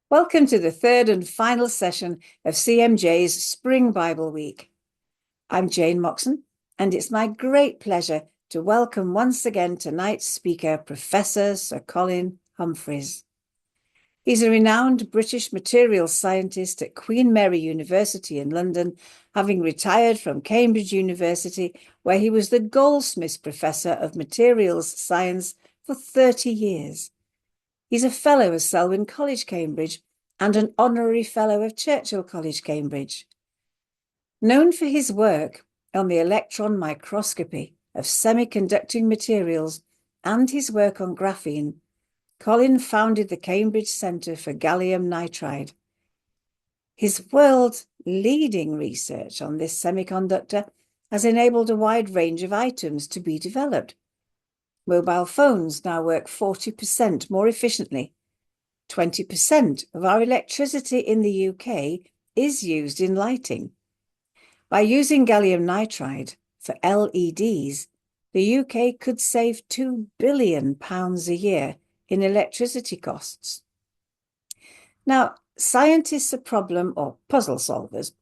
Welcome to the third and final session of CMJ's Spring Bible Week. I'm Jane Moxon, and it's my great pleasure to welcome once again tonight's speaker, Professor Sir Colin Humphreys. He's a renowned British materials scientist at Queen Mary University in London, having retired from Cambridge University, where he was the Goldsmiths Professor of Materials Science for 30 years. He's a Fellow of Selwyn College, Cambridge, and an Honorary Fellow of Churchill College, Cambridge. Known for his work on the electron microscopy of semiconducting materials and his work on graphene, Colin founded the Cambridge Centre for Gallium Nitride. His world-leading research on this semiconductor has enabled a wide range of items to be developed. Mobile phones now work 40% more efficiently. 20% of our electricity in the UK is used in lighting. By using gallium nitride for LEDs, the UK could save £2 billion a year in electricity costs. Now, scientists are problem or puzzle solvers,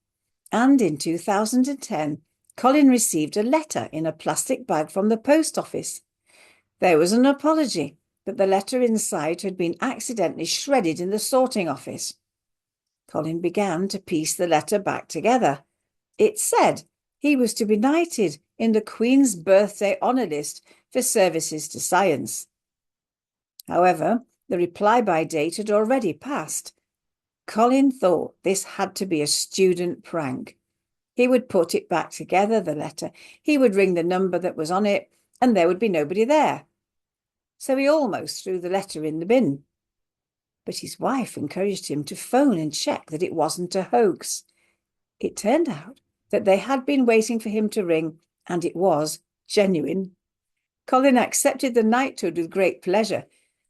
and in 2010, Colin received a letter in a plastic bag from the post office. There was an apology, but the letter inside had been accidentally shredded in the sorting office. Colin began to piece the letter back together. It said he was to be knighted in the Queen's Birthday Honour List for services to science. However, the reply-by date had already passed. Colin thought this had to be a student prank. He would put it back together, the letter. He would ring the number that was on it, and there would be nobody there. So he almost threw the letter in the bin. But his wife encouraged him to phone and check that it wasn't a hoax. It turned out that they had been waiting for him to ring, and it was genuine. Colin accepted the knighthood with great pleasure,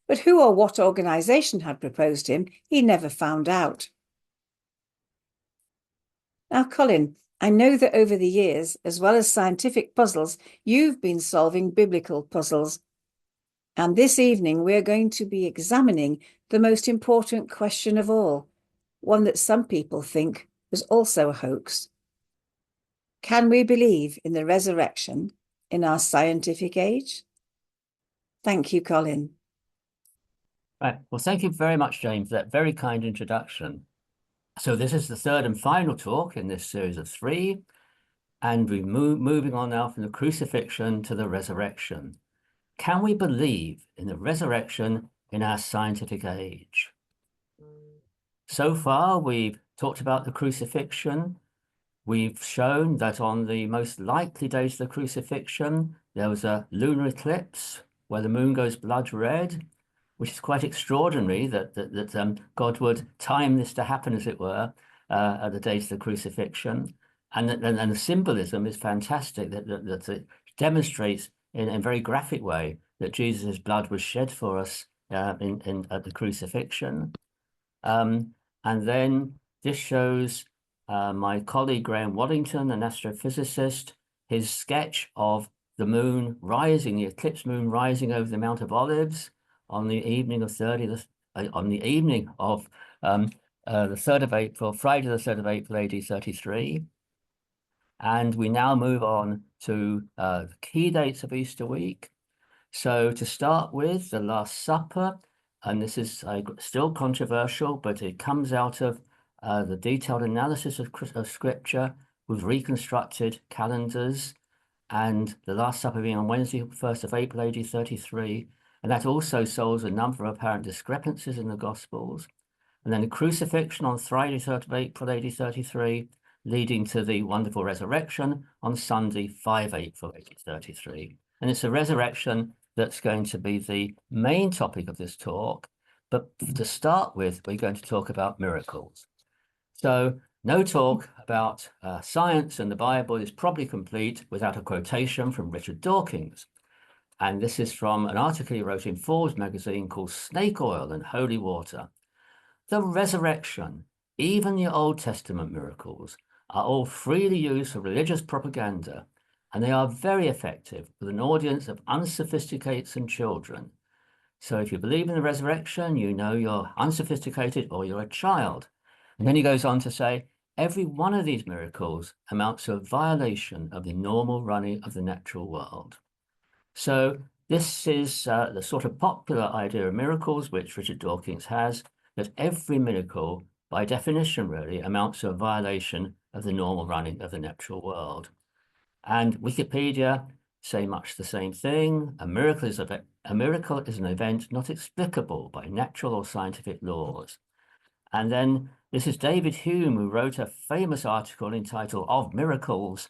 but who or what organisation had proposed him, he never found out. Now, Colin, I know that over the years, as well as scientific puzzles, you've been solving biblical puzzles. And this evening, we're going to be examining the most important question of all, one that some people think was also a hoax. Can we believe in the resurrection in our scientific age? Thank you, Colin. Right. Well, thank you very much, Jane, for that very kind introduction. So this is the third and final talk in this series of 3, and we're moving on now from the crucifixion to the resurrection. Can we believe in the resurrection in our scientific age? So far, we've talked about the crucifixion. We've shown that on the most likely days of the crucifixion, there was a lunar eclipse where the moon goes blood red, which is quite extraordinary that God would time this to happen, as it were, at the days of the crucifixion. And the symbolism is fantastic, that it demonstrates in a very graphic way that Jesus' blood was shed for us at the crucifixion. And then this shows my colleague Graham Waddington, an astrophysicist, his sketch of the moon rising, the eclipse moon rising over the Mount of Olives on the evening of the 3rd of April, Friday the 3rd of April, AD 33. And we now move on to the key dates of Easter week. So to start with, the Last Supper, and this is still controversial, but it comes out of the detailed analysis of Scripture with reconstructed calendars, and the Last Supper being on Wednesday, 1st of April, AD 33, and that also solves a number of apparent discrepancies in the Gospels. And then the crucifixion on Friday, 3rd of April, AD 33, leading to the wonderful resurrection on Sunday, 5 April, AD 33. And it's a resurrection that's going to be the main topic of this talk. But to start with, we're going to talk about miracles. So no talk about science and the Bible is probably complete without a quotation from Richard Dawkins. And this is from an article he wrote in Forbes magazine called Snake Oil and Holy Water. The resurrection, even the Old Testament miracles, are all freely used for religious propaganda, and they are very effective with an audience of unsophisticates and children. So if you believe in the resurrection, you know you're unsophisticated or you're a child. And then he goes on to say, every one of these miracles amounts to a violation of the normal running of the natural world. So this is the sort of popular idea of miracles, which Richard Dawkins has, that every miracle, by definition, really amounts to a violation of the normal running of the natural world. And Wikipedia say much the same thing. A miracle is an event not explicable by natural or scientific laws. And then this is David Hume, who wrote a famous article entitled Of Miracles,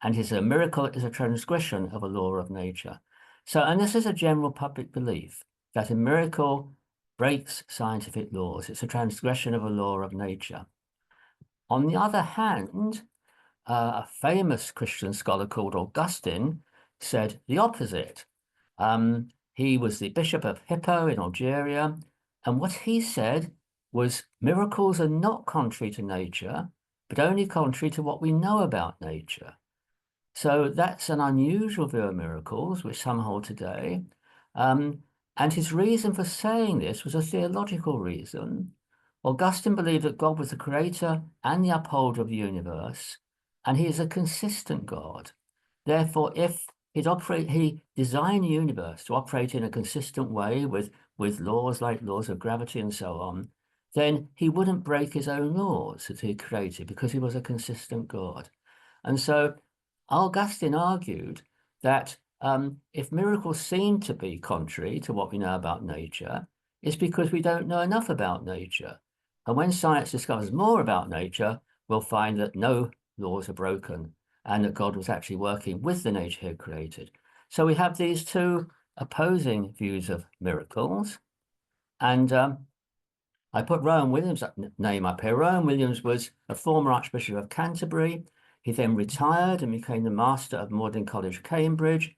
and a miracle is a transgression of a law of nature. So, and this is a general public belief that a miracle breaks scientific laws. It's a transgression of a law of nature. On the other hand, a famous Christian scholar called Augustine said the opposite. He was the Bishop of Hippo in Algeria, and what he said was miracles are not contrary to nature, but only contrary to what we know about nature. So that's an unusual view of miracles, which some hold today. And his reason for saying this was a theological reason. Augustine believed that God was the creator and the upholder of the universe, and he is a consistent God. Therefore, if he designed the universe to operate in a consistent way with laws like laws of gravity and so on, then he wouldn't break his own laws that he created because he was a consistent God. And so Augustine argued that if miracles seem to be contrary to what we know about nature, it's because we don't know enough about nature. And when science discovers more about nature, we'll find that no laws are broken and that God was actually working with the nature he had created. So we have these two opposing views of miracles. And I put Rowan Williams' name up here. Rowan Williams was a former Archbishop of Canterbury. He then retired and became the Master of Magdalen College, Cambridge.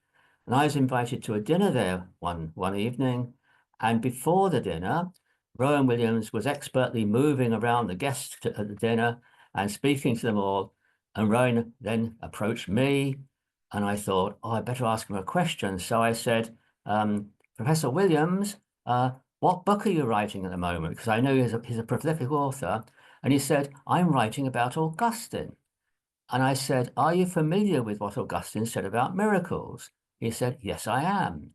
And I was invited to a dinner there one evening. And before the dinner, Rowan Williams was expertly moving around the guests at the dinner and speaking to them all. And Rowan then approached me, and I thought, oh, I better ask him a question. So I said, Professor Williams, what book are you writing at the moment? Because I know he's a prolific author. And he said, I'm writing about Augustine. And I said, are you familiar with what Augustine said about miracles? He said, yes, I am.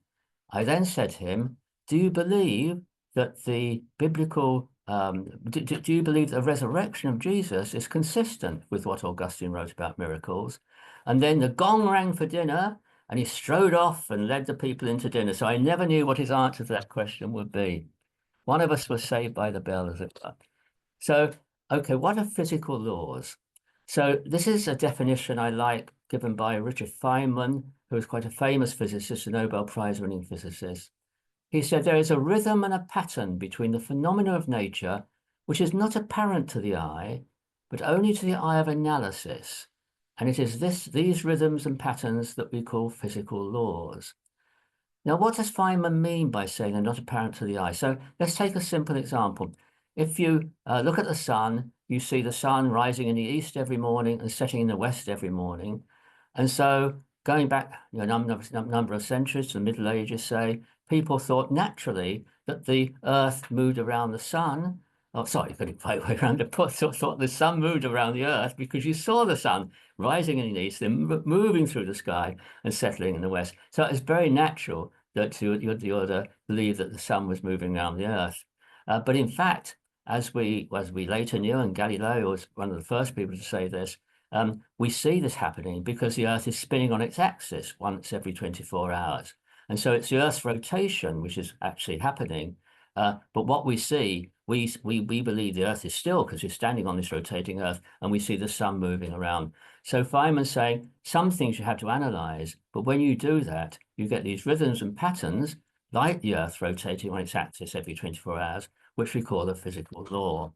I then said to him, do you believe that the biblical, do you believe the resurrection of Jesus is consistent with what Augustine wrote about miracles? And then the gong rang for dinner, and he strode off and led the people into dinner. So I never knew what his answer to that question would be. One of us was saved by the bell, as it were. So, okay, what are physical laws? So this is a definition I like given by Richard Feynman, who is quite a famous physicist, a Nobel Prize-winning physicist. He said there is a rhythm and a pattern between the phenomena of nature, which is not apparent to the eye, but only to the eye of analysis. And it is these rhythms and patterns that we call physical laws. Now, what does Feynman mean by saying they're not apparent to the eye? So let's take a simple example. If you look at the sun, you see the sun rising in the east every morning and setting in the west every morning. And so going back a number of centuries to the Middle Ages, say, people thought naturally that the earth moved around the sun. Oh, sorry, you got it right way around. Thought the sun moved around the earth because you saw the sun rising in the east, then moving through the sky and settling in the west. So it's very natural that you'd believe that the sun was moving around the earth. But in fact, as we later knew, and Galileo was one of the first people to say this, we see this happening because the earth is spinning on its axis once every 24 hours. And so it's the Earth's rotation which is actually happening. But what we see, we believe the Earth is still because we're standing on this rotating Earth, and we see the sun moving around. So Feynman's saying some things you have to analyze, but when you do that, you get these rhythms and patterns like the Earth rotating on its axis every 24 hours, which we call a physical law.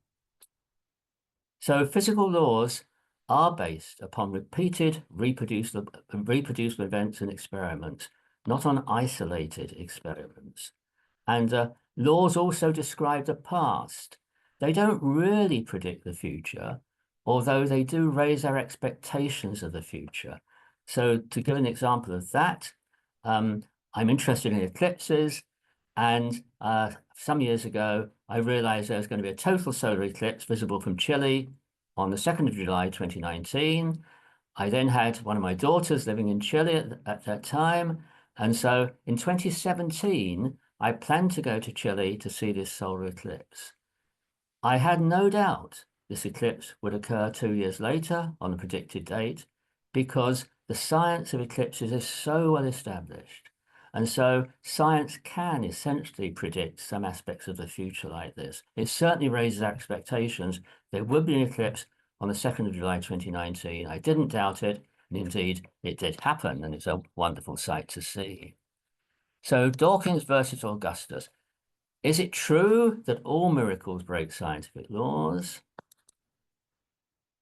So physical laws are based upon repeated reproducible events and experiments, not on isolated experiments. And laws also describe the past. They don't really predict the future, although they do raise our expectations of the future. So to give an example of that, I'm interested in eclipses. And some years ago, I realized there was going to be a total solar eclipse visible from Chile on the 2nd of July, 2019. I then had one of my daughters living in Chile at that time. And so in 2017, I planned to go to Chile to see this solar eclipse. I had no doubt this eclipse would occur 2 years later on the predicted date because the science of eclipses is so well established. And so science can essentially predict some aspects of the future like this. It certainly raises our expectations. There would be an eclipse on the 2nd of July 2019. I didn't doubt it. And indeed, it did happen. And it's a wonderful sight to see. So Dawkins versus Augustus. Is it true that all miracles break scientific laws?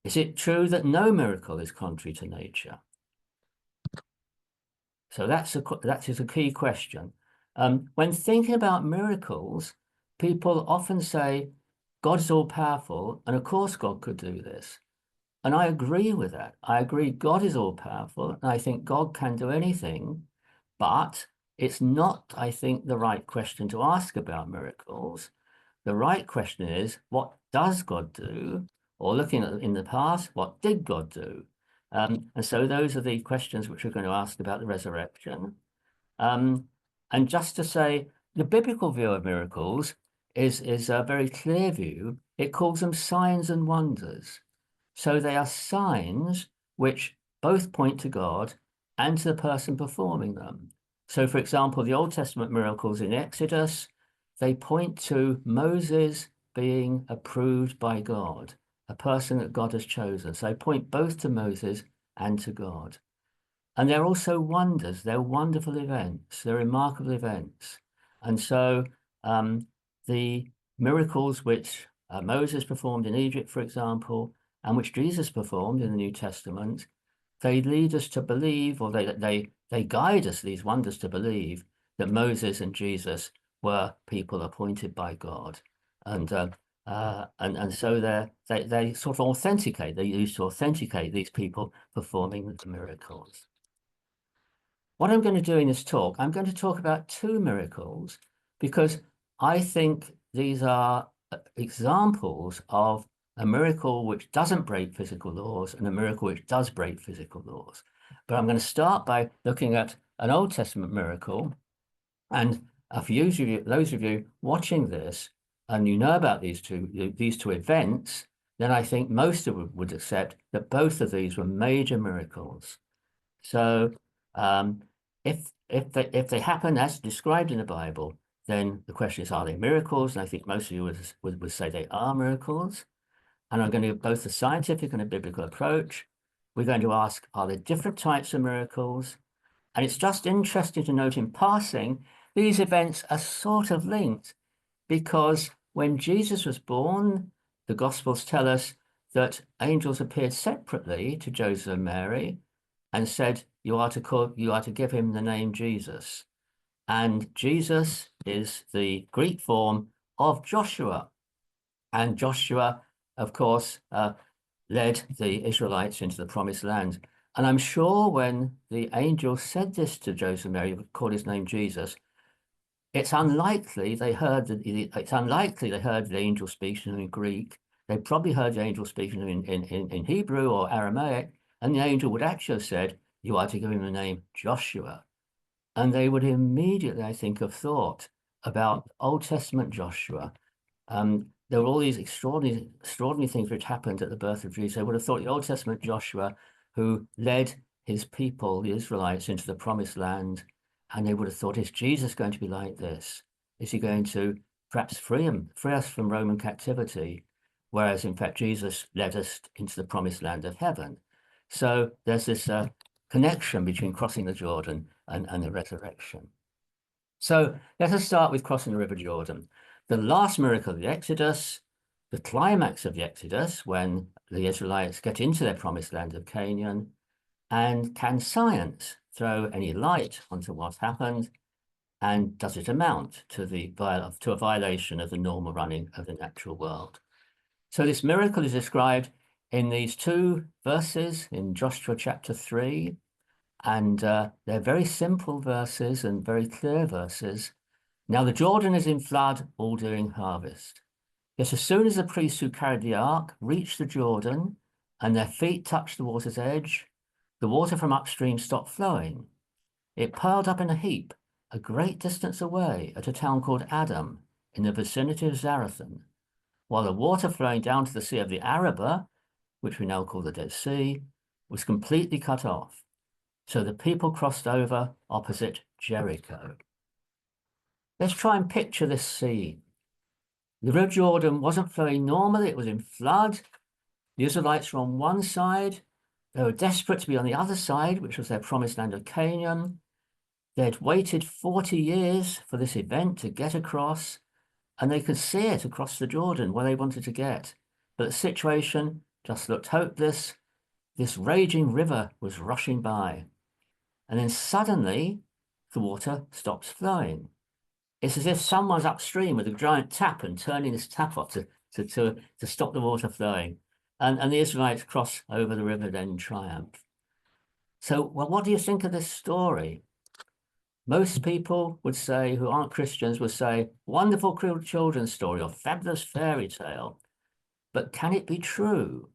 Is it true that no miracle is contrary to nature? So that is a key question. When thinking about miracles, people often say, God is all powerful, and of course God could do this. And I agree with that. I agree God is all powerful, and I think God can do anything, but it's not, I think, the right question to ask about miracles. The right question is, what does God do? Or looking at in the past, what did God do? And so those are the questions which we're going to ask about the resurrection. And just to say, the biblical view of miracles is a very clear view. It calls them signs and wonders. So they are signs which both point to God and to the person performing them. So, for example, the Old Testament miracles in Exodus, they point to Moses being approved by God, a person that God has chosen. So they point both to Moses and to God. And they're also wonders. They're wonderful events. They're remarkable events. And so the miracles which Moses performed in Egypt, for example, and which Jesus performed in the New Testament, they lead us to believe, or they guide us, these wonders, to believe that Moses and Jesus were people appointed by God. And so they sort of authenticate, they used to authenticate these people performing the miracles. What I'm going to do in this talk, I'm going to talk about two miracles because I think these are examples of a miracle which doesn't break physical laws and a miracle which does break physical laws. But I'm going to start by looking at an Old Testament miracle. And for those of you watching this, and you know about these two events, then I think most of you would accept that both of these were major miracles. So if they happen as described in the Bible, then the question is, are they miracles? And I think most of you would say they are miracles. And I'm going to give both a scientific and a biblical approach. We're going to ask, are there different types of miracles? And it's just interesting to note in passing, these events are sort of linked because when Jesus was born, the Gospels tell us that angels appeared separately to Joseph and Mary and said, you are to give him the name Jesus. And Jesus is the Greek form of Joshua. And Joshua, of course, led the Israelites into the promised land. And I'm sure when the angel said this to Joseph and Mary, called his name Jesus, it's unlikely they heard the angel speaking in Greek. They probably heard the angel speaking in Hebrew or Aramaic, and the angel would actually have said, you are to give him the name Joshua. And they would immediately, I think, have thought about Old Testament Joshua. There were all these extraordinary things which happened at the birth of Jesus. They would have thought the Old Testament Joshua, who led his people, the Israelites, into the promised land, and they would have thought, is Jesus going to be like this? Is he going to perhaps free us from Roman captivity? Whereas, in fact, Jesus led us into the promised land of heaven. So there's this connection between crossing the Jordan and the resurrection. So let us start with crossing the River Jordan. The last miracle of the Exodus, the climax of the Exodus, when the Israelites get into their promised land of Canaan, and can science throw any light onto what happened, and does it amount to a violation of the normal running of the natural world? So this miracle is described in these two verses in Joshua chapter 3, and they're very simple verses and very clear verses. Now the Jordan is in flood all during harvest. Yet as soon as the priests who carried the ark reached the Jordan and their feet touched the water's edge, the water from upstream stopped flowing. It piled up in a heap a great distance away at a town called Adam in the vicinity of Zarethan, while the water flowing down to the Sea of the Arabah, which we now call the Dead Sea, was completely cut off. So the people crossed over opposite Jericho. Let's try and picture this scene. The River Jordan wasn't flowing normally, it was in flood. The Israelites were on one side. They were desperate to be on the other side, which was their promised land of Canaan. They'd waited 40 years for this event to get across, and they could see it across the Jordan where they wanted to get. But the situation just looked hopeless. This raging river was rushing by. And then suddenly, the water stops flowing. It's as if someone's upstream with a giant tap and turning this tap off to stop the water flowing. And the Israelites cross over the river then in triumph. So, well, what do you think of this story? Most people would say, who aren't Christians, would say, wonderful children's story or fabulous fairy tale. But can it be true?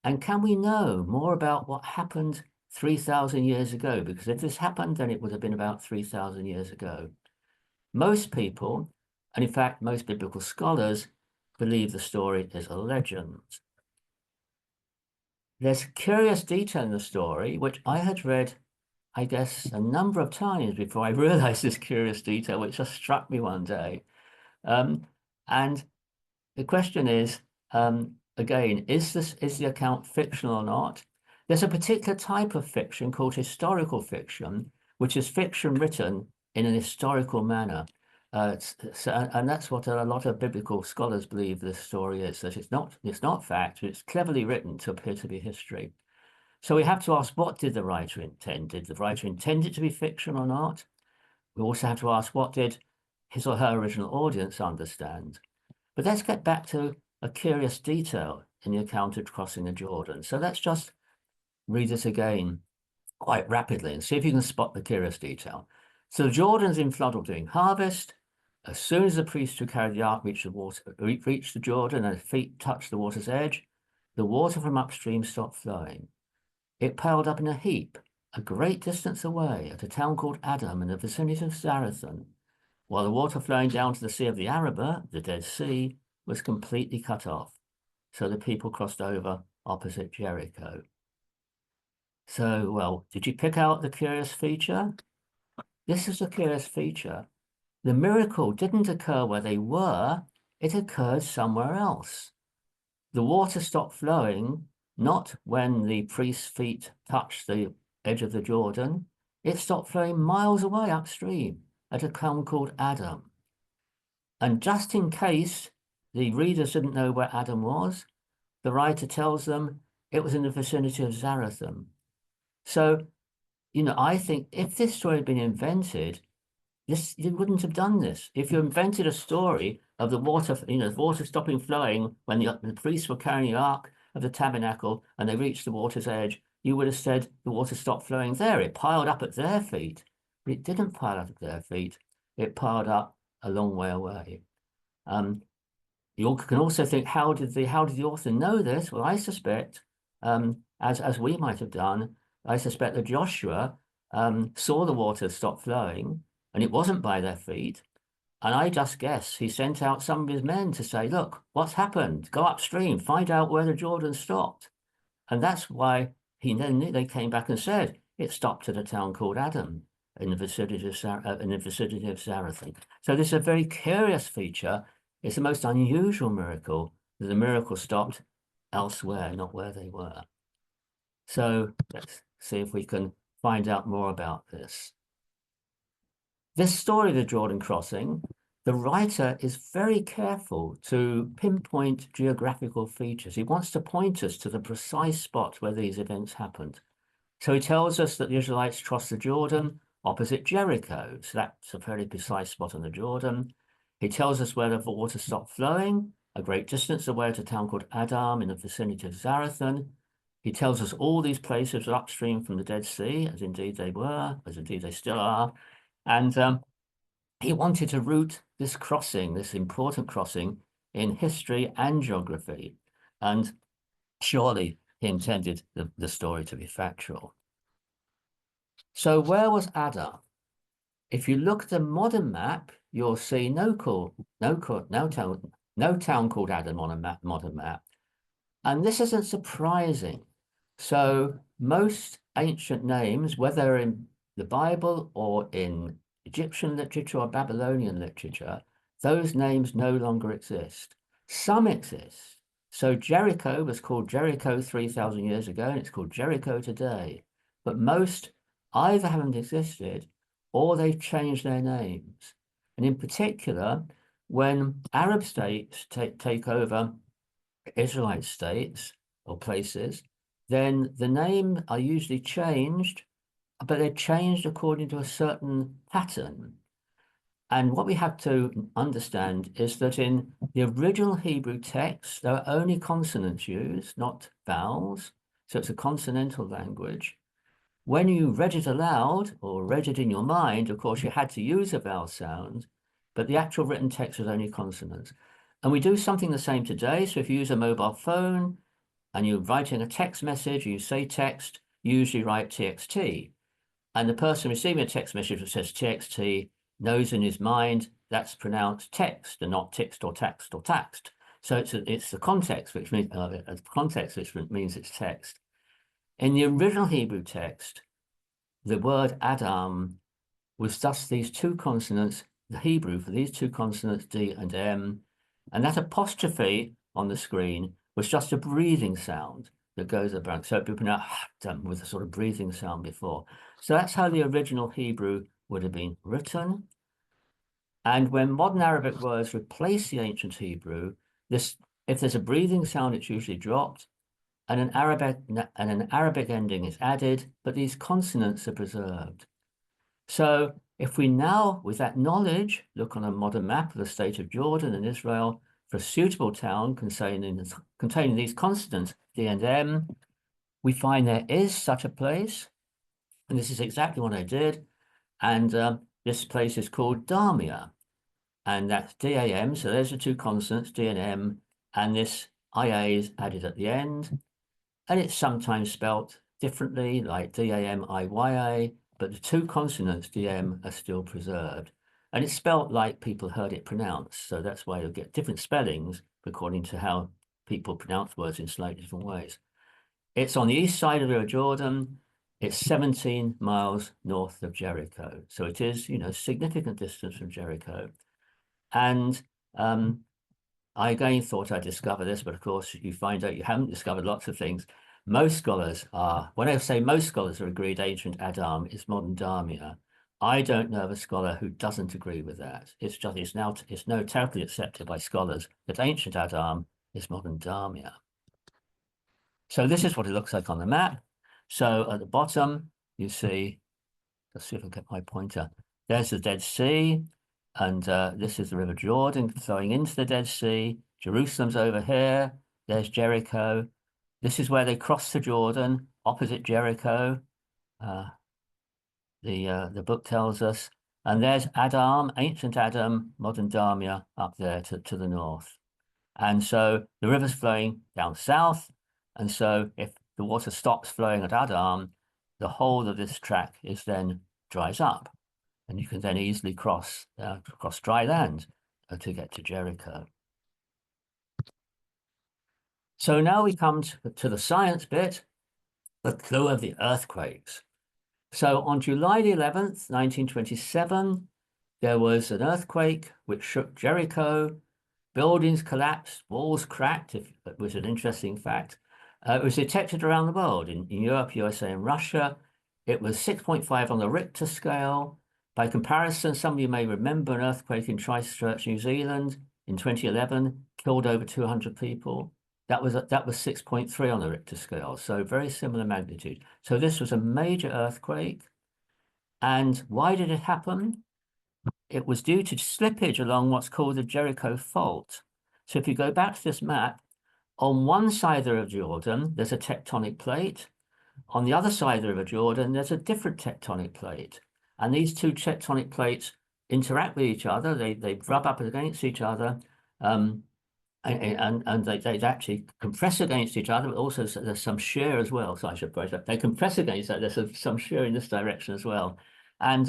And can we know more about what happened 3,000 years ago? Because if this happened, then it would have been about 3,000 years ago. Most people, and in fact, most biblical scholars, believe the story is a legend. There's curious detail in the story, which I had read, I guess, a number of times before I realized this curious detail, which just struck me one day. And the question is, again, is the account fictional or not? There's a particular type of fiction called historical fiction, which is fiction written in an historical manner. And that's what a lot of biblical scholars believe this story is, that it's not fact, it's cleverly written to appear to be history. So we have to ask, what did the writer intend? Did the writer intend it to be fiction or not? We also have to ask, what did his or her original audience understand? But let's get back to a curious detail in the account of crossing the Jordan. So let's just read this again quite rapidly and see if you can spot the curious detail. So the Jordan's in flood during harvest. As soon as the priests who carried the ark reached the Jordan and their feet touched the water's edge, the water from upstream stopped flowing. It piled up in a heap a great distance away at a town called Adam in the vicinity of Zarethan, while the water flowing down to the Sea of the Arabah, the Dead Sea, was completely cut off. So the people crossed over opposite Jericho. So, well, did you pick out the curious feature? This is a curious feature. The miracle didn't occur where they were, it occurred somewhere else. The water stopped flowing, not when the priest's feet touched the edge of the Jordan. It stopped flowing miles away upstream at a town called Adam. And just in case the readers didn't know where Adam was, the writer tells them it was in the vicinity of Zarethan. So, I think if this story had been invented, you wouldn't have done this. If you invented a story of the water, the water stopping flowing when the priests were carrying the ark of the tabernacle and they reached the water's edge, you would have said the water stopped flowing there. It piled up at their feet, but it didn't pile up at their feet. It piled up a long way away. You can also think, how did the author know this? Well, I suspect, as we might have done, I suspect that Joshua saw the water stop flowing, and it wasn't by their feet. And I just guess he sent out some of his men to say, look, what's happened? Go upstream, find out where the Jordan stopped. And that's why they came back and said it stopped at a town called Adam in the vicinity of Zarethan. So this is a very curious feature. It's the most unusual miracle that the miracle stopped elsewhere, not where they were. So let's see if we can find out more about this. This story of the Jordan crossing, the writer is very careful to pinpoint geographical features. He wants to point us to the precise spot where these events happened. So he tells us that the Israelites crossed the Jordan opposite Jericho. So that's a very precise spot on the Jordan. He tells us where the water stopped flowing, a great distance away at a town called Adam in the vicinity of Zarethan. He tells us all these places are upstream from the Dead Sea, as indeed they were, as indeed they still are. And he wanted to root this crossing, this important crossing in history and geography. And surely he intended the story to be factual. So where was Adam? If you look at the modern map, you'll see no town called Adam on a modern map. And this isn't surprising. So most ancient names, whether in the Bible or in Egyptian literature or Babylonian literature, those names no longer exist. Some exist. So Jericho was called Jericho 3,000 years ago, and it's called Jericho today. But most either haven't existed or they've changed their names. And in particular, when Arab states take over Israelite states or places, then the names are usually changed, but they're changed according to a certain pattern. And what we have to understand is that in the original Hebrew text, there are only consonants used, not vowels. So it's a consonantal language. When you read it aloud or read it in your mind, of course, you had to use a vowel sound, but the actual written text was only consonants. And we do something the same today. So if you use a mobile phone and you're writing a text message, you say text, you usually write TXT. And the person receiving a text message that says TXT knows in his mind that's pronounced text and not text or text or text. So it's the context which means it's text. In the original Hebrew text, the word Adam was just these two consonants, the Hebrew for these two consonants, D and M, and that apostrophe on the screen was just a breathing sound that goes about. So people know with a sort of breathing sound before. So that's how the original Hebrew would have been written. And when modern Arabic words replace the ancient Hebrew, if there's a breathing sound, it's usually dropped, and an Arabic ending is added, but these consonants are preserved. So if we now, with that knowledge, look on a modern map of the state of Jordan and Israel for a suitable town containing these consonants, D and M, we find there is such a place. And this is exactly what I did. And this place is called Damia. And that's D-A-M. So there's the two consonants, D and M. And this I-A is added at the end. And it's sometimes spelt differently, like D-A-M-I-Y-A, but the two consonants, D-M, are still preserved. And it's spelt like people heard it pronounced. So that's why you'll get different spellings according to how people pronounce words in slightly different ways. It's on the east side of the River Jordan. It's 17 miles north of Jericho. So it is, significant distance from Jericho. And I again thought I'd discover this, but of course you find out you haven't discovered lots of things. Most scholars are, when I say most scholars are agreed ancient Adam is modern Damia, I don't know of a scholar who doesn't agree with that. It's now terribly accepted by scholars that ancient Adam is modern Damia. So this is what it looks like on the map. So at the bottom, you see, let's see if I can get my pointer. There's the Dead Sea. And this is the River Jordan flowing into the Dead Sea. Jerusalem's over here. There's Jericho. This is where they cross the Jordan, opposite Jericho. The book tells us. And there's Adam, ancient Adam, modern Damia, up there to the north. And so the river's flowing down south. And so if the water stops flowing at Adam, the whole of this track dries up. And you can then easily cross dry land to get to Jericho. So now we come to the science bit, the clue of the earthquakes. So on July the 11th, 1927, there was an earthquake which shook Jericho. Buildings collapsed, walls cracked, it was an interesting fact. It was detected around the world, in Europe, USA, and Russia. It was 6.5 on the Richter scale. By comparison, some of you may remember an earthquake in Christchurch, New Zealand in 2011, killed over 200 people. That was 6.3 on the Richter scale, so very similar magnitude. So this was a major earthquake. And why did it happen? It was due to slippage along what's called the Jericho Fault. So if you go back to this map, on one side of the River Jordan, there's a tectonic plate. On the other side of the River Jordan, there's a different tectonic plate. And these two tectonic plates interact with each other. They rub up against each other. And they actually compress against each other, but also there's some shear as well. So I should phrase that. They compress against that. There's some shear in this direction as well. And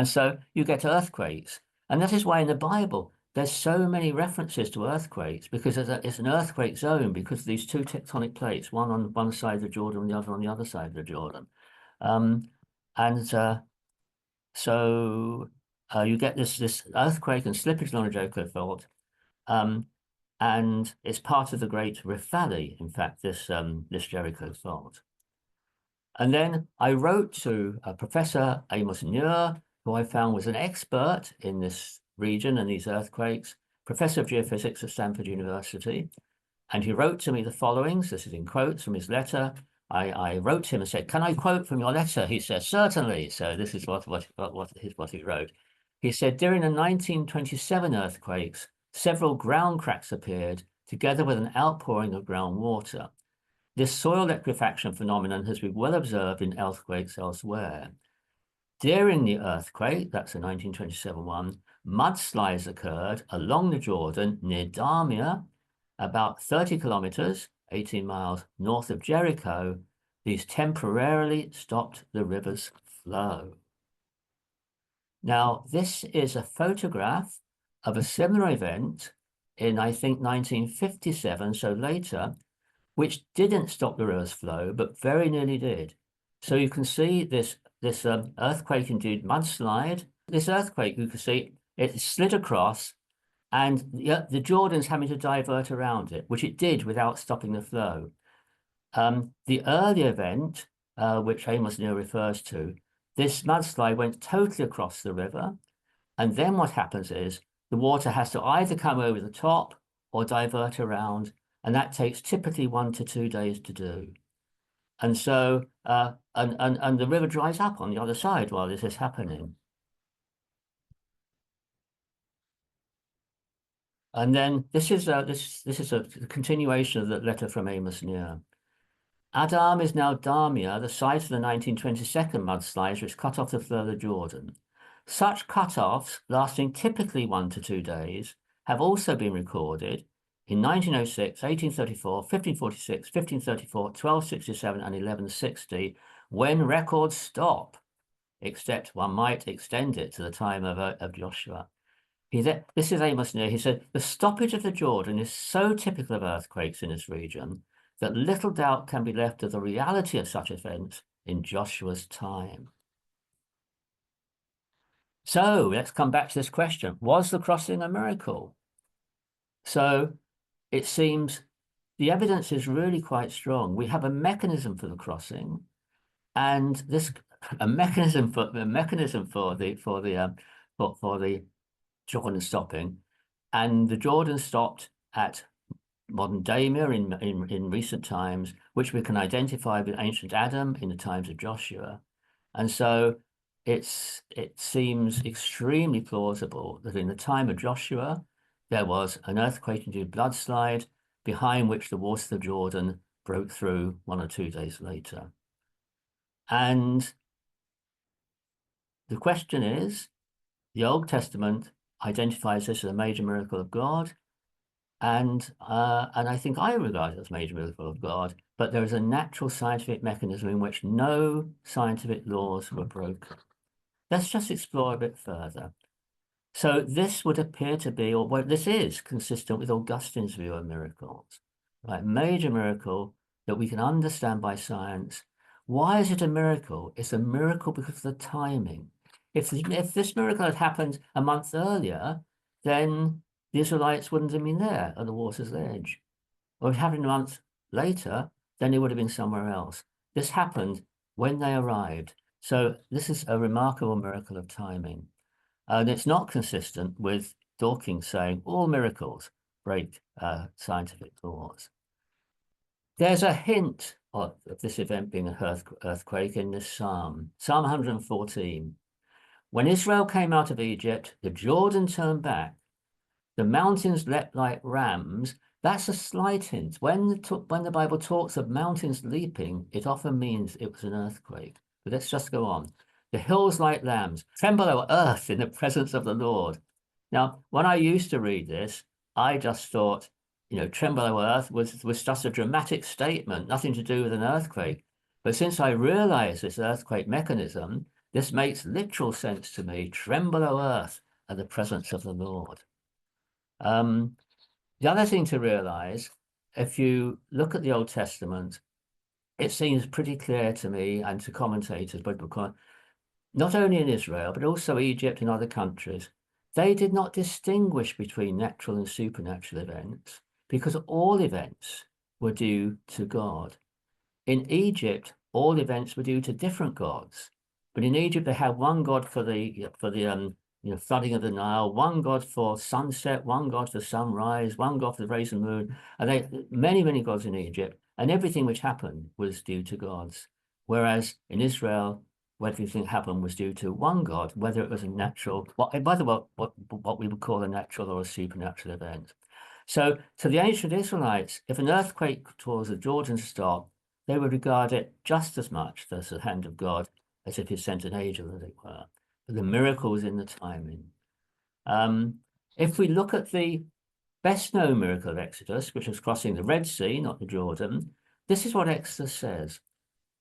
so you get earthquakes. And that is why in the Bible, there's so many references to earthquakes, because it's an earthquake zone because of these two tectonic plates, one on one side of the Jordan and the other on the other side of the Jordan. So you get this earthquake and slippage along the Jericho fault. And it's part of the Great Rift Valley, in fact, this Jericho fault. And then I wrote to Professor Amos Muir, who I found was an expert in this region and these earthquakes, professor of geophysics at Stanford University. And he wrote to me the following. This is in quotes from his letter. I wrote to him and said, "Can I quote from your letter?" He said, "Certainly." So this is what he wrote. He said, "During the 1927 earthquakes, several ground cracks appeared, together with an outpouring of groundwater. This soil liquefaction phenomenon has been well observed in earthquakes elsewhere. During the earthquake," that's the 1927 one, "mudslides occurred along the Jordan near Damia, about 30 kilometers, 18 miles north of Jericho. These temporarily stopped the river's flow." Now, this is a photograph of a similar event in, I think, 1957, so later, which didn't stop the river's flow, but very nearly did. So you can see this earthquake-induced mudslide. This earthquake, you can see, it slid across, and the Jordan's having to divert around it, which it did without stopping the flow. The earlier event, which Amos Muir refers to, this mudslide went totally across the river, and then what happens is the water has to either come over the top or divert around, and that takes typically 1 to 2 days to do. And so, and the river dries up on the other side while this is happening. And then this is a continuation of the letter from Amos Muir. Adam is now Damia, the site of the 1922 mudslides which cut off the flow of the Jordan. Such cut-offs, lasting typically 1 to 2 days, have also been recorded in 1906, 1834, 1546, 1534, 1267, and 1160, when records stop, except one might extend it to the time of Joshua. This is Amos Muir. He said, "The stoppage of the Jordan is so typical of earthquakes in this region that little doubt can be left of the reality of such events in Joshua's time." So let's come back to this question. Was the crossing a miracle? So it seems the evidence is really quite strong. We have a mechanism for the crossing, and this a mechanism for the Jordan stopping, and the Jordan stopped at modern Damia in recent times, which we can identify with ancient Adam in the times of Joshua. And so it seems extremely plausible that in the time of Joshua, there was an earthquake-induced bloodslide behind which the waters of Jordan broke through 1 or 2 days later. And the question is, the Old Testament identifies this as a major miracle of God, and I think I regard it as a major miracle of God, but there is a natural scientific mechanism in which no scientific laws were broken. Let's just explore a bit further. So this would appear to be, or well, this is consistent with Augustine's view of miracles, right? Major miracle that we can understand by science. Why is it a miracle? It's a miracle because of the timing. If this miracle had happened a month earlier, then the Israelites wouldn't have been there at the water's edge. Or if it happened a month later, then they would have been somewhere else. This happened when they arrived. So this is a remarkable miracle of timing. And it's not consistent with Dawkins saying all miracles break scientific laws. There's a hint of this event being an earthquake in this Psalm 114. When Israel came out of Egypt, the Jordan turned back. The mountains leapt like rams. That's a slight hint. When the Bible talks of mountains leaping, it often means it was an earthquake. But let's just go on. The hills like lambs, tremble, O earth, in the presence of the Lord. Now, when I used to read this, I just thought, tremble, O earth was just a dramatic statement, nothing to do with an earthquake. But since I realized this earthquake mechanism, this makes literal sense to me. Tremble, O earth, at the presence of the Lord. The other thing to realize, if you look at the Old Testament, it seems pretty clear to me and to commentators, but not only in Israel, but also Egypt and other countries, they did not distinguish between natural and supernatural events because all events were due to God. In Egypt, all events were due to different gods. But in Egypt, they had one god for the flooding of the Nile, one god for sunset, one god for sunrise, one god for the rays of the moon, and they many gods in Egypt, and everything which happened was due to gods. Whereas in Israel, everything happened was due to one god, whether it was a natural, what we would call a natural or a supernatural event. So to the ancient Israelites, if an earthquake caused the Jordan to stop, they would regard it just as much as the hand of God as if he sent an angel, as it were. But the miracle was in the timing. If we look at the best known miracle of Exodus, which was crossing the Red Sea, not the Jordan, this is what Exodus says.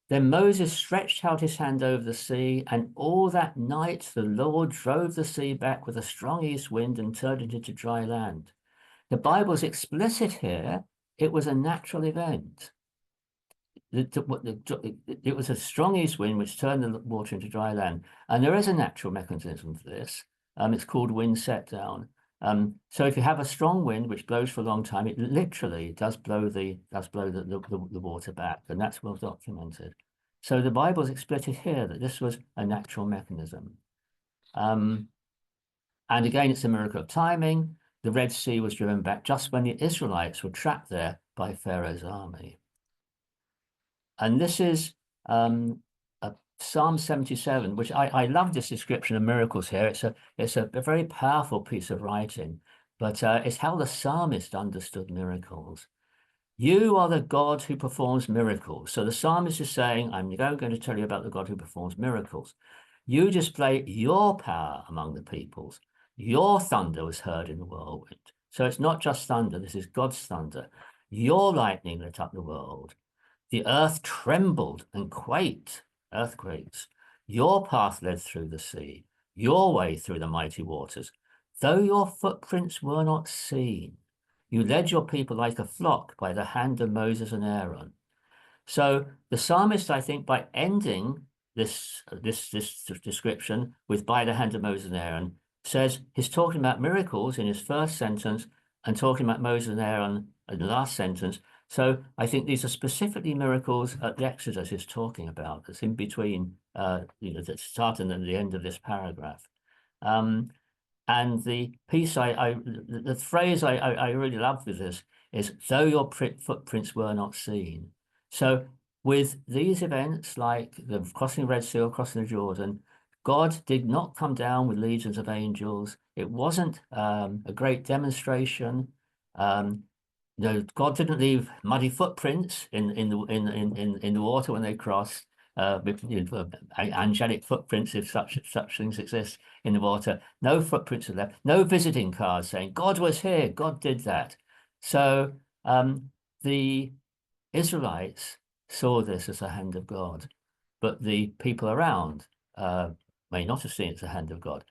Then Moses stretched out his hand over the sea, and all that night the Lord drove the sea back with a strong east wind and turned it into dry land. The Bible's explicit here. It was a natural event. It was a strong east wind which turned the water into dry land. And there is a natural mechanism for this. It's called wind set down. So if you have a strong wind which blows for a long time, it literally does blow the water back, and that's well documented. So the Bible's explicit here that this was a natural mechanism. And again, it's a miracle of timing. The Red Sea was driven back just when the Israelites were trapped there by Pharaoh's army. And this is Psalm 77, which I love this description of miracles here. It's a very powerful piece of writing, but it's how the psalmist understood miracles. You are the God who performs miracles. So the psalmist is saying, I'm going to tell you about the God who performs miracles. You display your power among the peoples. Your thunder was heard in the whirlwind. So it's not just thunder, this is God's thunder. Your lightning lit up the world. The earth trembled and quaked, earthquakes. Your path led through the sea, your way through the mighty waters. Though your footprints were not seen, you led your people like a flock by the hand of Moses and Aaron. So the psalmist, I think, by ending this description with by the hand of Moses and Aaron, says he's talking about miracles in his first sentence and talking about Moses and Aaron in the last sentence. So I think these are specifically miracles at the Exodus is talking about. It's in between, the start and the end of this paragraph. And the piece the phrase I really love with this is, though your footprints were not seen. So with these events, like the crossing the Red Sea or crossing the Jordan, God did not come down with legions of angels. It wasn't a great demonstration. God didn't leave muddy footprints in the water when they crossed. Angelic footprints, if such things exist in the water. No footprints are left. No visiting cards saying God was here, God did that. So the Israelites saw this as the hand of God, but the people around may not have seen it as the hand of God.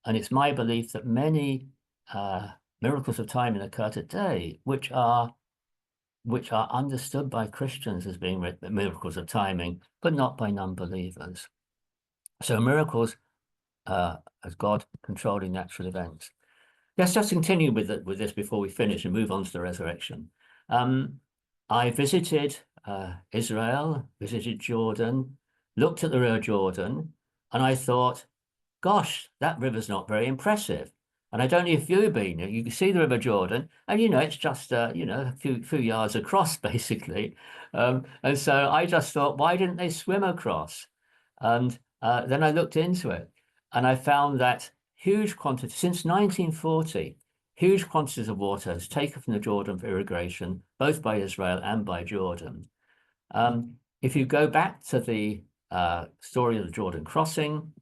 And it's my belief that many miracles of timing occur today, which are understood by Christians as being miracles of timing, but not by non-believers. So miracles as God controlling natural events. Let's just continue with this before we finish and move on to the resurrection. I visited Israel, visited Jordan, looked at the River Jordan, and I thought, gosh, that river's not very impressive. And I don't know if you've been, you can see the River Jordan, and it's just a few yards across, basically. And so I just thought, why didn't they swim across? And then I looked into it, and I found that huge quantities, since 1940, huge quantities of water is taken from the Jordan for irrigation, both by Israel and by Jordan. If you go back to the story of the Jordan crossing.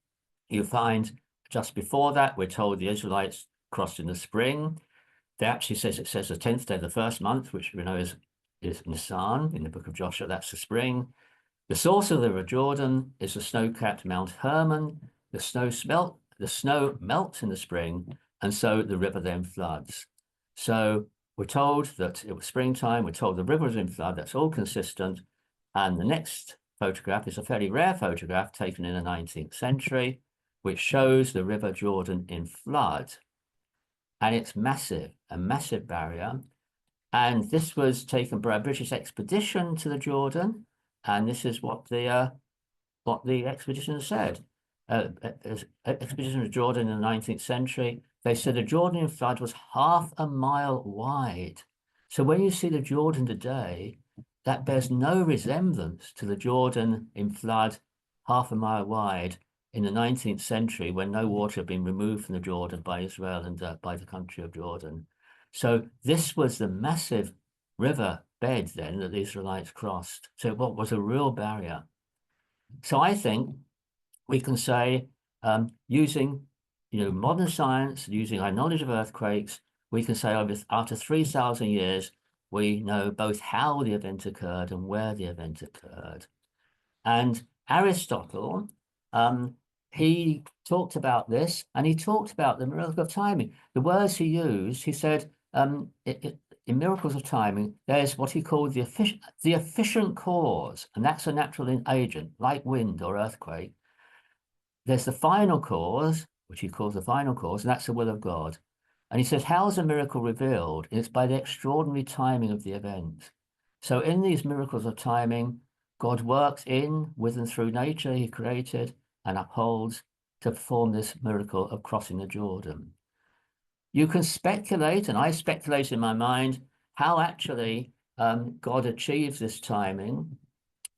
You find just before that, we're told the Israelites crossed in the spring. It says the 10th day of the first month, which we know is Nisan in the book of Joshua. That's the spring. The source of the River Jordan is the snow-capped Mount Hermon. The snow melts in the spring, and so the river then floods. So we're told that it was springtime. We're told the river was in flood. That's all consistent. And the next photograph is a fairly rare photograph taken in the 19th century, which shows the River Jordan in flood. And it's massive, a massive barrier. And this was taken by a British expedition to the Jordan. And this is what the expedition said. Expedition to Jordan in the 19th century, they said the Jordanian flood was half a mile wide. So when you see the Jordan today, that bears no resemblance to the Jordan in flood half a mile wide in the 19th century, when no water had been removed from the Jordan by Israel and by the country of Jordan. So this was the massive river bed then that the Israelites crossed. So what was a real barrier. So I think we can say, using modern science, using our knowledge of earthquakes, we can say after 3,000 years, we know both how the event occurred and where the event occurred. And Aristotle, he talked about this, and he talked about the miracle of timing. The words he used, he said, in miracles of timing, there's what he called the efficient cause, and that's a natural agent, like wind or earthquake. There's the final cause, which he calls the final cause, and that's the will of God. And he says, how is a miracle revealed? It's by the extraordinary timing of the event. So in these miracles of timing, God works in, with, and through nature he created and upholds to perform this miracle of crossing the Jordan. You can speculate, and I speculate in my mind, how actually God achieves this timing.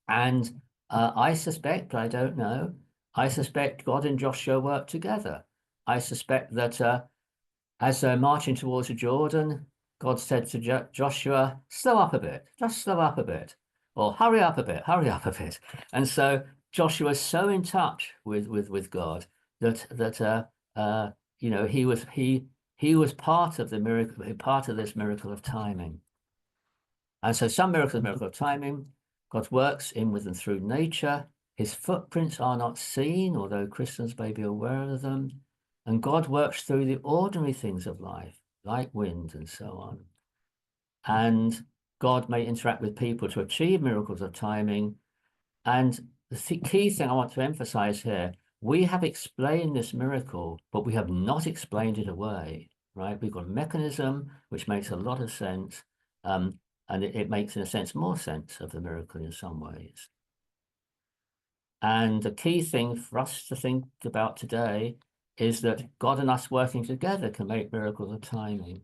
And I suspect, I don't know, I suspect God and Joshua work together. I suspect that as they're marching towards the Jordan, God said to Joshua, slow up a bit, just slow up a bit, or hurry up a bit, hurry up a bit. And so Joshua is so in touch with God that he was part of the miracle, part of this miracle of timing. And so some miracles, miracle of timing, God works in, with, and through nature. His footprints are not seen, although Christians may be aware of them. And God works through the ordinary things of life, like wind and so on. And God may interact with people to achieve miracles of timing. And the key thing I want to emphasize here, we have explained this miracle, but we have not explained it away, right? We've got a mechanism which makes a lot of sense. And it makes, in a sense, more sense of the miracle in some ways. And the key thing for us to think about today is that God and us working together can make miracles of timing.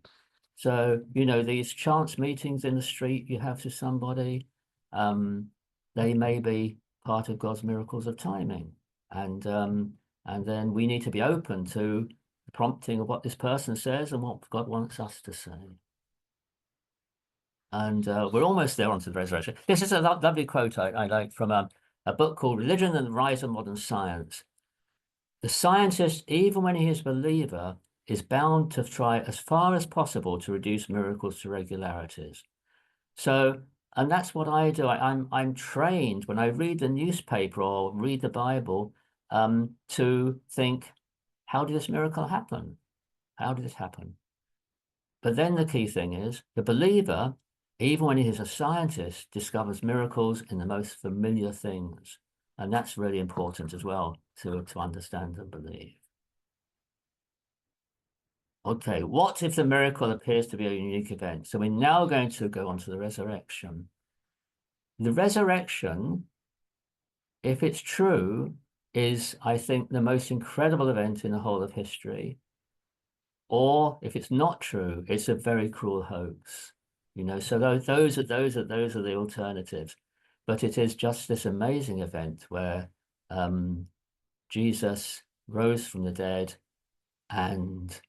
So, these chance meetings in the street you have to somebody, they may be part of God's miracles of timing. And then we need to be open to the prompting of what this person says and what God wants us to say. And we're almost there onto the resurrection. This is a lovely quote I like from a book called Religion and the Rise of Modern Science. The scientist, even when he is a believer, is bound to try as far as possible to reduce miracles to regularities. So, and that's what I do. I'm trained when I read the newspaper or read the Bible to think, how did this miracle happen? How did it happen? But then the key thing is the believer, even when he is a scientist, discovers miracles in the most familiar things. And that's really important as well to understand and believe. Okay, what if the miracle appears to be a unique event? So we're now going to go on to the resurrection. The resurrection, if it's true, is, I think, the most incredible event in the whole of history. Or if it's not true, it's a very cruel hoax. So those are the alternatives. But it is just this amazing event where Jesus rose from the dead and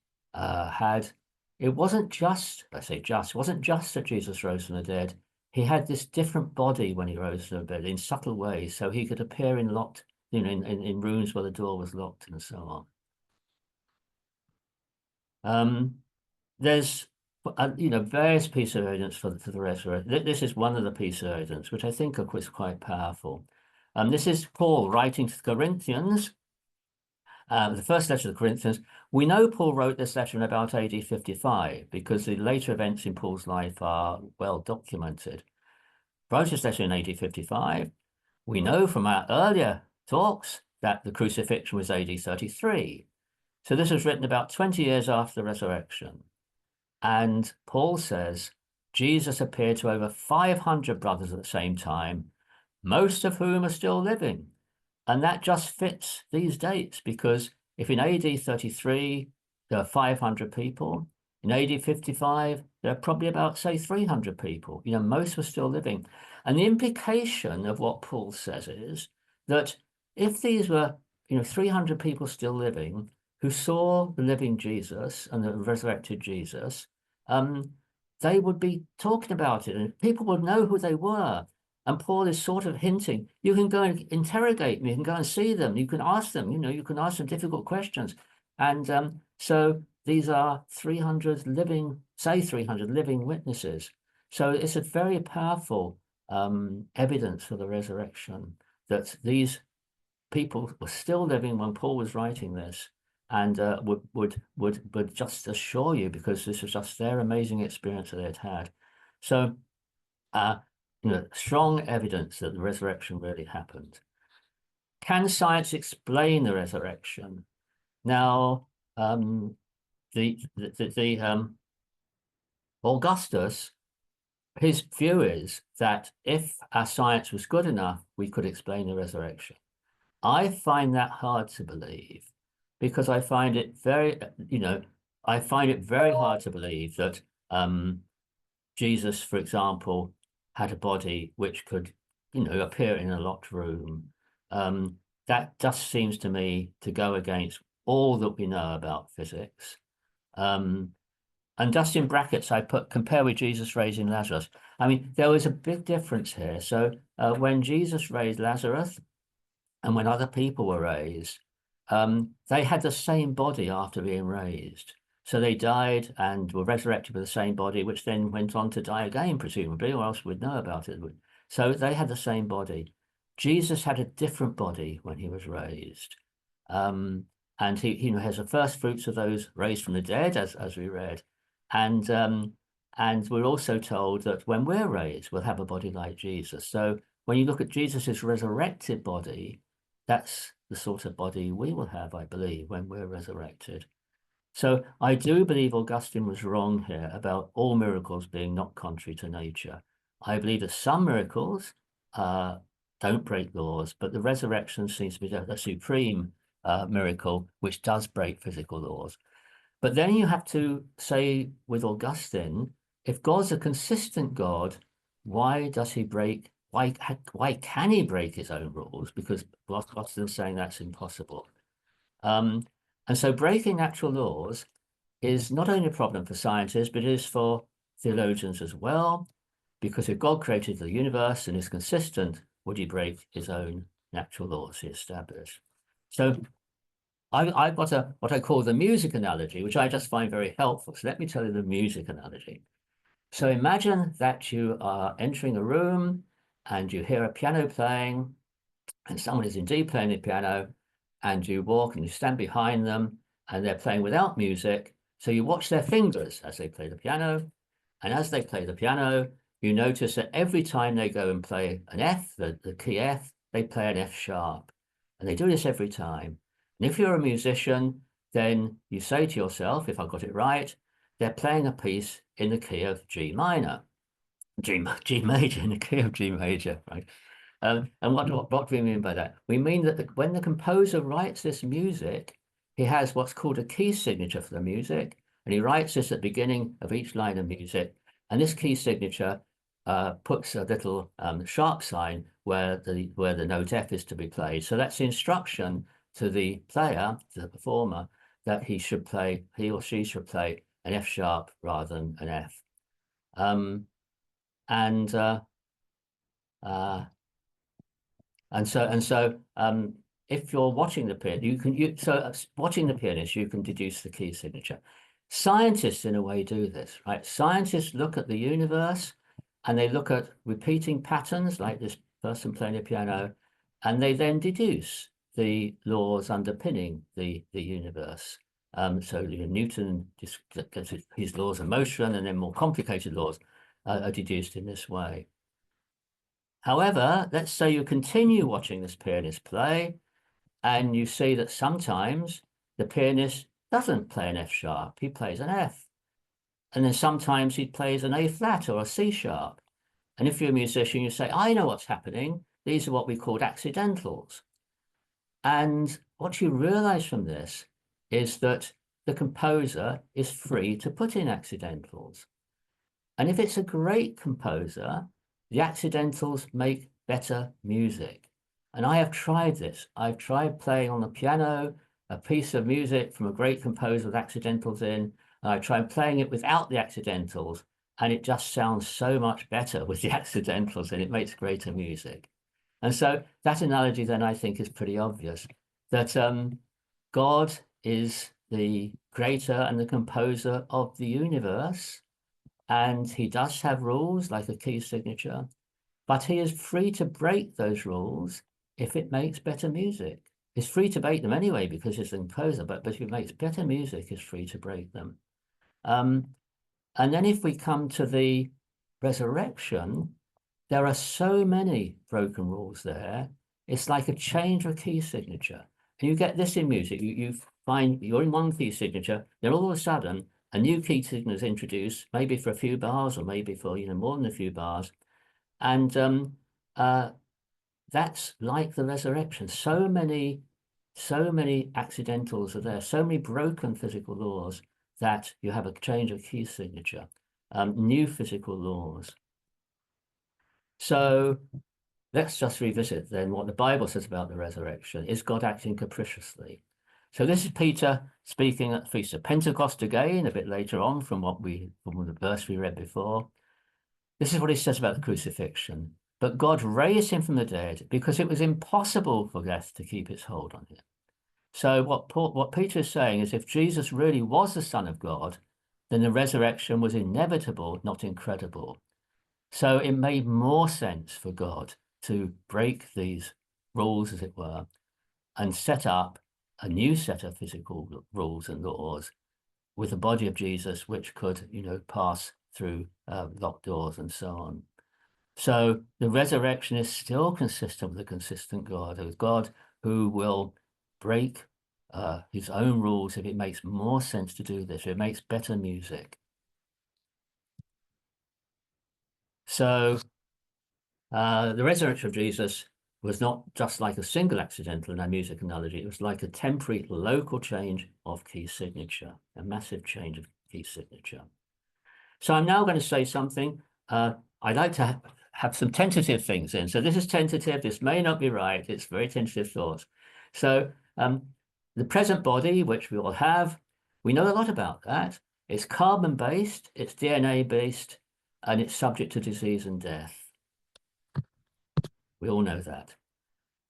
it wasn't just that Jesus rose from the dead. he had this different body when he rose from the bed in subtle ways, so he could appear in locked, in rooms where the door was locked and so on. There's various pieces of evidence for the resurrection. This is one of the pieces of evidence which I think is quite powerful. This is Paul writing to the Corinthians, the first letter to the Corinthians. We know Paul wrote this letter in about AD 55 because the later events in Paul's life are well documented. Wrote this letter in AD 55. We know from our earlier talks that the crucifixion was AD 33. So this was written about 20 years after the resurrection. And Paul says, Jesus appeared to over 500 brothers at the same time, most of whom are still living. And that just fits these dates, because if in AD 33, there are 500 people, in AD 55, there are probably about, say, 300 people. Most were still living. And the implication of what Paul says is that if these were, 300 people still living who saw the living Jesus and the resurrected Jesus, they would be talking about it and people would know who they were. And Paul is sort of hinting, you can go and interrogate me, you can go and see them, you can ask them, you can ask them difficult questions. And so these are 300 living witnesses. So it's a very powerful evidence for the resurrection that these people were still living when Paul was writing this, and would just assure you, because this was just their amazing experience that they'd had. So, strong evidence that the resurrection really happened. Can science explain the resurrection? Now, Augustus, his view is that if our science was good enough, we could explain the resurrection. I find that hard to believe, because I find it very hard to believe that Jesus, for example, had a body which could, appear in a locked room. That just seems to me to go against all that we know about physics. And just in brackets, I put compare with Jesus raising Lazarus. I mean, there was a big difference here. So when Jesus raised Lazarus and when other people were raised, they had the same body after being raised. So they died and were resurrected with the same body, which then went on to die again, presumably, or else we'd know about it. So they had the same body. Jesus had a different body when he was raised. And he has the first fruits of those raised from the dead, as we read. And we're also told that when we're raised, we'll have a body like Jesus. So when you look at Jesus's resurrected body, that's the sort of body we will have, I believe, when we're resurrected. So I do believe Augustine was wrong here about all miracles being not contrary to nature. I believe that some miracles don't break laws, but the resurrection seems to be the supreme miracle which does break physical laws. But then you have to say with Augustine, if God's a consistent God, why does he break? Why can he break his own rules? Because Augustine's saying that's impossible. And so breaking natural laws is not only a problem for scientists, but it is for theologians as well. Because if God created the universe and is consistent, would he break his own natural laws he established? So I've got what I call the music analogy, which I just find very helpful. So let me tell you the music analogy. So imagine that you are entering a room and you hear a piano playing, and someone is indeed playing the piano, and you walk and you stand behind them and they're playing without music. So you watch their fingers as they play the piano. And as they play the piano, you notice that every time they go and play an F, the key F, they play an F sharp. And they do this every time. And if you're a musician, then you say to yourself, if I got it right, they're playing a piece in the key of G minor, G major, in the key of G major, right? And what do we mean by that? We mean that when the composer writes this music, he has what's called a key signature for the music, and he writes this at the beginning of each line of music. And this key signature puts a little sharp sign where the note F is to be played. So that's the instruction to the player, to the performer, that he or she should play an F sharp rather than an F. And so if you're watching the pianist, watching the pianist, you can deduce the key signature. Scientists, in a way, do this, right? Scientists look at the universe and they look at repeating patterns, like this person playing a piano, and they then deduce the laws underpinning the universe. So Newton just gets his laws of motion, and then more complicated laws are deduced in this way. However, let's say you continue watching this pianist play, and you see that sometimes the pianist doesn't play an F sharp, he plays an F. And then sometimes he plays an A flat or a C sharp. And if you're a musician, you say, I know what's happening. These are what we call accidentals. And what you realize from this is that the composer is free to put in accidentals. And if it's a great composer, the accidentals make better music. And I have tried this. I've tried playing on the piano a piece of music from a great composer with accidentals in, and I tried playing it without the accidentals, and it just sounds so much better with the accidentals, and it makes greater music. And so that analogy then I think is pretty obvious, that God is the creator and the composer of the universe, and he does have rules like a key signature, but he is free to break those rules if it makes better music. He's free to break them anyway because he's a composer, but if it makes better music, he's free to break them. And then if we come to the resurrection, there are so many broken rules there. It's like a change of key signature. And you get this in music. You find you're in one key signature, then all of a sudden a new key signature is introduced, maybe for a few bars or maybe for more than a few bars. And that's like the resurrection. So many accidentals are there, so many broken physical laws that you have a change of key signature, new physical laws. So let's just revisit then what the Bible says about the resurrection. Is God acting capriciously? So this is Peter speaking at the Feast of Pentecost again, a bit later on from the verse we read before. This is what he says about the crucifixion. But God raised him from the dead because it was impossible for death to keep its hold on him. So what Peter is saying is if Jesus really was the Son of God, then the resurrection was inevitable, not incredible. So it made more sense for God to break these rules, as it were, and set up a new set of physical rules and laws with the body of Jesus, which could, pass through locked doors and so on. So the resurrection is still consistent with a consistent God, a God who will break his own rules if it makes more sense to do this, if it makes better music. So the resurrection of Jesus was not just like a single accidental in our music analogy. It was like a temporary local change of key signature, a massive change of key signature. So I'm now going to say something. I'd like to have some tentative things in. So this is tentative. This may not be right. It's very tentative thoughts. So the present body, which we all have, we know a lot about that. It's carbon-based, it's DNA-based, and it's subject to disease and death. We all know that.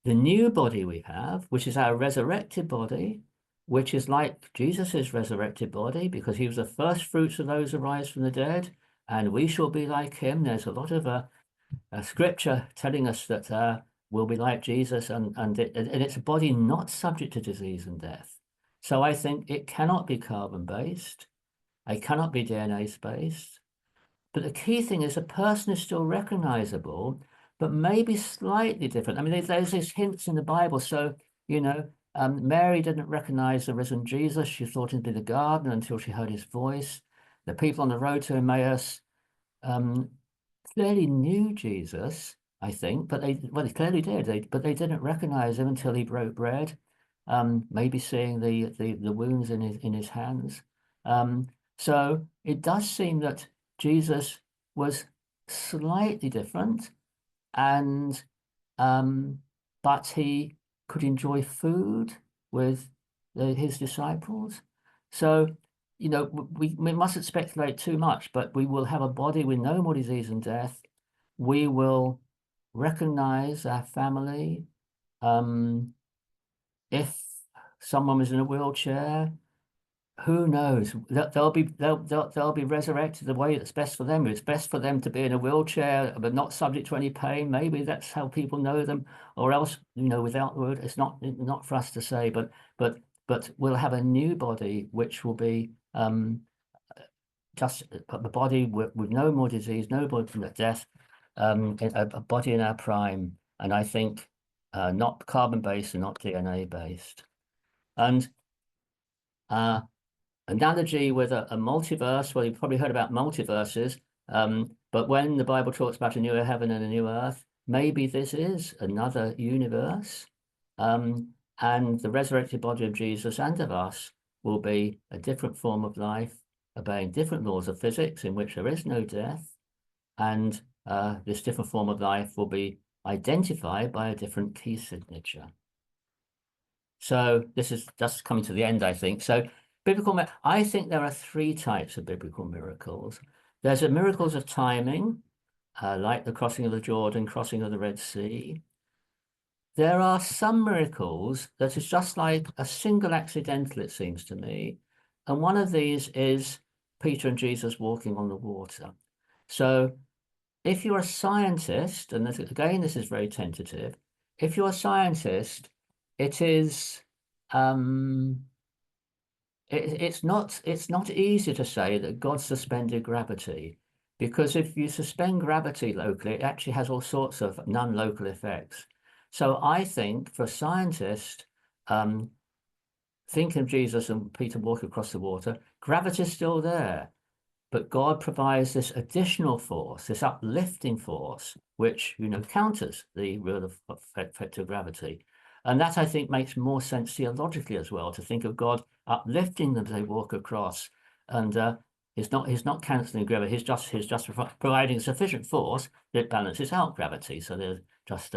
The new body we have, which is our resurrected body, which is like Jesus's resurrected body, because he was the first fruits of those who rise from the dead, and we shall be like him. There's a lot of scripture telling us that we'll be like Jesus, and it's a body not subject to disease and death. So I think it cannot be carbon-based. It cannot be DNA-based. But the key thing is a person is still recognizable, but maybe slightly different. I mean, there's these hints in the Bible. So, Mary didn't recognize the risen Jesus. She thought he'd be the gardener until she heard his voice. The people on the road to Emmaus clearly knew Jesus, I think, but they clearly did. But they didn't recognize him until he broke bread. Maybe seeing the wounds in his hands. So it does seem that Jesus was slightly different, and but he could enjoy food with his disciples. So, we mustn't speculate too much, but we will have a body with no more disease and death, we will recognize our family. If someone was in a wheelchair, who knows? They'll be resurrected the way that's best for them. It's best for them to be in a wheelchair, but not subject to any pain. Maybe that's how people know them, or else, without word, it's not for us to say. But we'll have a new body, which will be just a body with no more disease, no more death, a body in our prime, and I think not carbon based and not DNA based, and analogy with a multiverse. Well, you've probably heard about multiverses, but when the Bible talks about a new heaven and a new earth, maybe this is another universe, and the resurrected body of Jesus and of us will be a different form of life, obeying different laws of physics in which there is no death, and this different form of life will be identified by a different key signature. So this is just coming to the end, I think. So I think there are three types of biblical miracles. There's the miracles of timing, like the crossing of the Jordan, crossing of the Red Sea. There are some miracles that is just like a single accidental, it seems to me. And one of these is Peter and Jesus walking on the water. So if you're a scientist, and again, this is very tentative, if you're a scientist, it is it's not easy to say that God suspended gravity, because if you suspend gravity locally, it actually has all sorts of non-local effects. So I think for a scientist, thinking of Jesus and Peter walking across the water, gravity is still there. But God provides this additional force, this uplifting force, which, counters the real effect of gravity. And that, I think, makes more sense theologically as well, to think of God uplifting them as they walk across. And he's not cancelling gravity, he's just providing sufficient force that balances out gravity. So they're just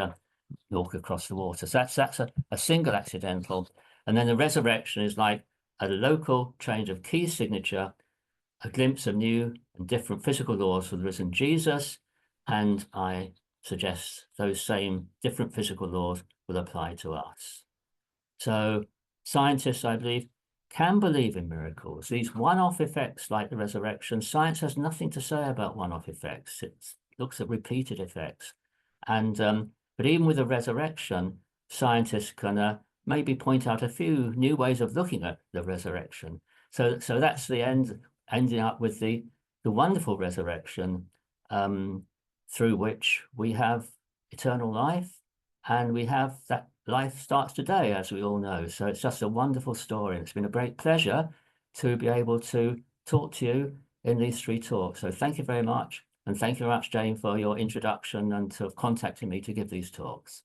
walk across the water. So that's a single accidental. And then the resurrection is like a local change of key signature, a glimpse of new and different physical laws for the risen Jesus, and I suggest those same different physical laws will apply to us. So scientists, I believe, can believe in miracles. These one-off effects like the resurrection, science has nothing to say about one-off effects. It looks at repeated effects. But even with the resurrection, scientists can maybe point out a few new ways of looking at the resurrection. So that's the ending up with the wonderful resurrection, through which we have eternal life, and we have that life starts today, as we all know. So it's just a wonderful story. It's been a great pleasure to be able to talk to you in these three talks. So thank you very much. And thank you very much, Jane, for your introduction and for contacting me to give these talks.